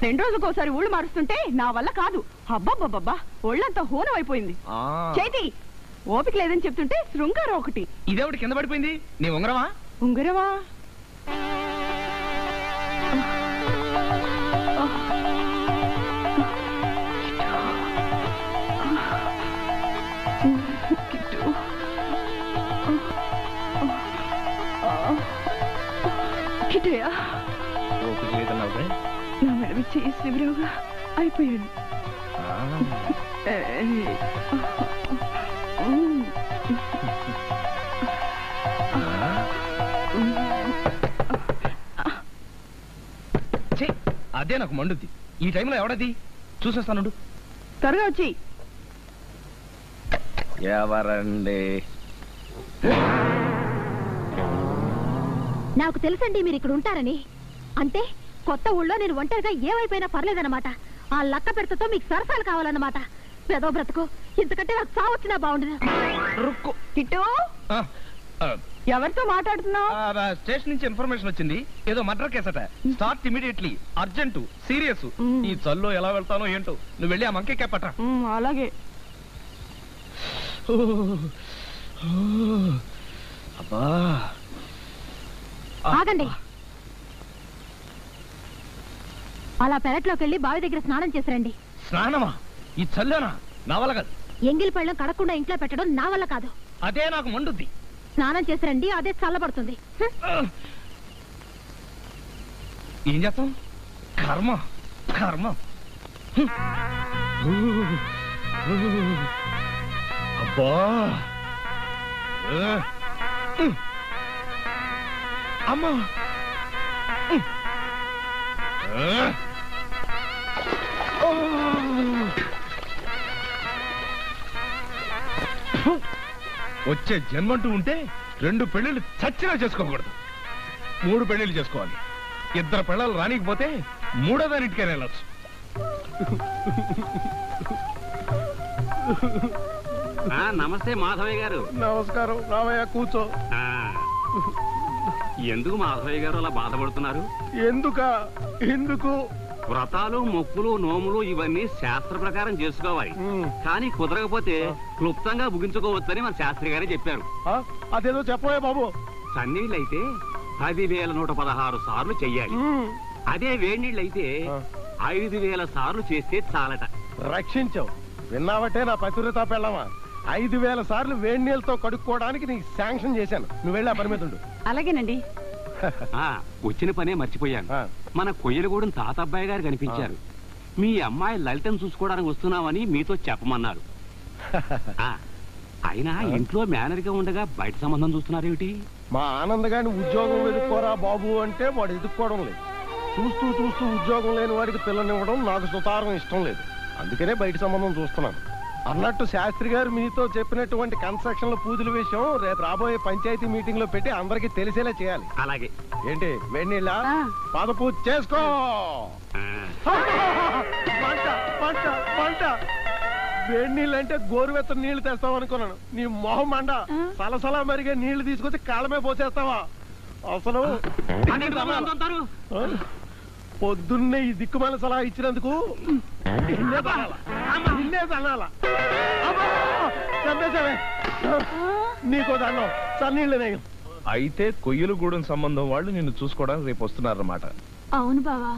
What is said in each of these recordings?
2 రోజులకోసారి ఊళ్ళు మారుస్తుంటే నా వల్ల కాదు. అబ్బబ్బబ్బబ్బా ఒళ్ళంతా హోనం అయిపోయింది. చేతి ఓపిక లేదని చెప్తుంటే శృంగారం ఒకటి. ఇదేవిటి కింద పడిపోయింది? నీ ఉంగరమా? ఉంగరమా? కిట్టయ్యా, నా మెడ చేయి శిబిరంగా అయిపోయాడు. అదే నాకు మండుద్ది. ఈ టైంలో ఎవడది? చూసేస్తాను. త్వరగా వచ్చి. ఎవరండి? నాకు తెలుసండి మీరు ఇక్కడ ఉంటారని. అంటే కొత్త ఊళ్ళో నేను ఒంటరిగా ఏమైపోయినా పర్లేదన్నమాట. ఆ లక్క పెడతతో మీకు సరసాలు కావాలన్నమాట. పెదో బ్రతుకు, ఇంతకంటే నాకు సావచ్చినా బాగుండదు. కిట్టు, ఎవరితో మాట్లాడుతున్నావు? స్టేషన్ నుంచి ఇన్ఫర్మేషన్ వచ్చింది. ఏదో మర్డర్ కేసట. Start immediately, urgent, serious. ఈ చల్లో ఎలా వెళ్తానో ఏంటో. నువ్వు వెళ్ళి ఆ మంకే పట్ట. అలాగే. అబ్బా, ఆగండి. అలా పెరట్లోకి వెళ్ళి బావి దగ్గర స్నానం చేసిరండి. స్నానమా? ఈ చల్లోనా? నా వల్ల కాదు. ఎంగిలి పళ్ళం కడకుండా ఇంట్లో పెట్టడం నా వల్ల కాదు. అదే నాకు మండుద్ది. స్నానం చేసిరండి, అదే చల్లబడుతుంది. ఏం చేస్తాం? కర్మ కర్మ. అబ్బా, అమ్మా, వచ్చే జన్మంటూ ఉంటే 2 పెళ్లిళ్ళు చచ్చినా చేసుకోకూడదు. 3 పెళ్లిళ్ళు చేసుకోవాలి. 2 పెళ్ళాలు రానికపోతే 3వ దానింటికైనా వెళ్ళొచ్చు. నమస్తే మాధవయ్య గారు. నమస్కారం. రామయ్య, కూర్చో. ఎందుకు మాధవయ్య గారు అలా బాధపడుతున్నారు? ఎందుకు? వ్రతాలు, మొక్కులు, నోములు ఇవన్నీ శాస్త్ర ప్రకారం చేసుకోవాలి. కానీ కుదరకపోతే క్లుప్తంగా ముగించుకోవచ్చని మన శాస్త్రి గారే చెప్పారు. అదేదో చెప్పవే బాబు. సన్నీళ్ళైతే 10,116 సార్లు చెయ్యాలి. అదే వేడినీళ్ళైతే 5,000 సార్లు చేస్తే చాలట. రక్షించావు. విన్నావటే నా పతివ్రత పెళ్ళమా? 5,000 సార్లు వేడి నీళ్ళతో కడుక్కోవడానికి నీకు శాంక్షన్ చేశాను. నువ్వు వెళ్ళి ఆ పని మీద ఉండు. అలాగేనండి. వచ్చిన పనే మర్చిపోయాను. మన కొయ్యలగూడెం తాతబ్బాయి గారు కనిపించారు. మీ అమ్మాయి లలితను చూసుకోవడానికి వస్తున్నామని మీతో చెప్పమన్నారు. అయినా ఇంట్లో మేనర్ గా ఉండగా బయట సంబంధం చూస్తున్నారేమిటి? మా ఆనందగాని ఉద్యోగం వెతుక్కోరా బాబు అంటే వాడు ఎదుక్కోవడం లేదు. చూస్తూ చూస్తూ ఉద్యోగం లేని వాడికి పిల్లనివ్వడం నాకు సుతారం ఇష్టం లేదు. అందుకనే బయట సంబంధం చూస్తున్నాను. అన్నట్టు శాస్త్రి గారు మీతో చెప్పినటువంటి కన్స్ట్రక్షన్ల పూజల విషయం రేపు రాబోయే పంచాయతీ మీటింగ్ లో పెట్టి అందరికి తెలిసేలా చేయాలి. అలాగే. ఏంటి వేడినీళ్ళ పాద పూజ చేసుకో. వేడినీళ్ళు అంటే గోరువెత్తని నీళ్లు తెస్తావు అనుకున్నాను. నీ మొహం మండ. సలసలా మరిగే నీళ్లు తీసుకొచ్చి కాళ్ళమే పోసేస్తావా? అసలు పొద్దున్నే ఈ దిక్కుమాల సలహా ఇచ్చినందుకు నీకో దండం. సన్నీళ్ళనే. అయితే కొయ్యలగూడెం సంబంధం వాళ్ళు నిన్ను చూసుకోవడానికి రేపు వస్తున్నారన్నమాట. అవును బావా.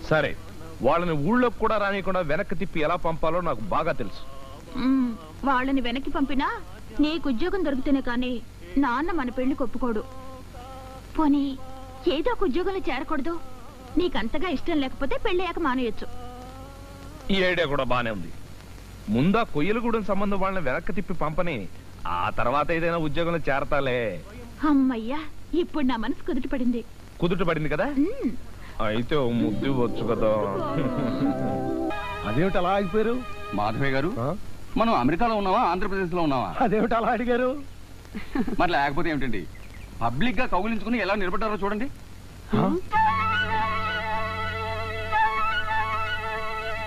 సరే, వాళ్ళని ఊళ్ళోకి కూడా రానియకుండా వెనక్కి తిప్పి ఎలా పంపాలో నాకు బాగా తెలుసు. వాళ్ళని వెనక్కి పంపినా నీకు ఉద్యోగం దొరికితేనే కానీ నాన్న మన పెళ్లికి ఒప్పుకోడు. పోనీ ఏదో ఒక ఉద్యోగంలో చేరకూడదు? నీకంతగా ఇష్టం లేకపోతే పెళ్ళయ్యాక మానేయొచ్చు. ఈ ఐడియా కూడా బానే ఉంది. ముందా కొయ్యలగూడెం సంబంధం వాళ్ళని వెనక్కి తిప్పి పంపని, ఆ తర్వాత ఏదైనా ఉద్యోగంలో చేరతాలే. అమ్మయ్యా, ఇప్పుడు నా మనసు కుదుటపడింది. కుదుటపడింది కదా? అయితే ముద్దు వచ్చు కదా. అదేమిటి అలా ఆగిపోయారు? మాధవయ్య గారు, మనం అమెరికాలో ఉన్నావా ఆంధ్రప్రదేశ్ లో ఉన్నావా? అదేమిటి అలా అడిగారు? మరి లేకపోతే ఏమిటండి, పబ్లిక్ గా కౌగిలించుకుని ఎలా నిలబడ్డారో చూడండి.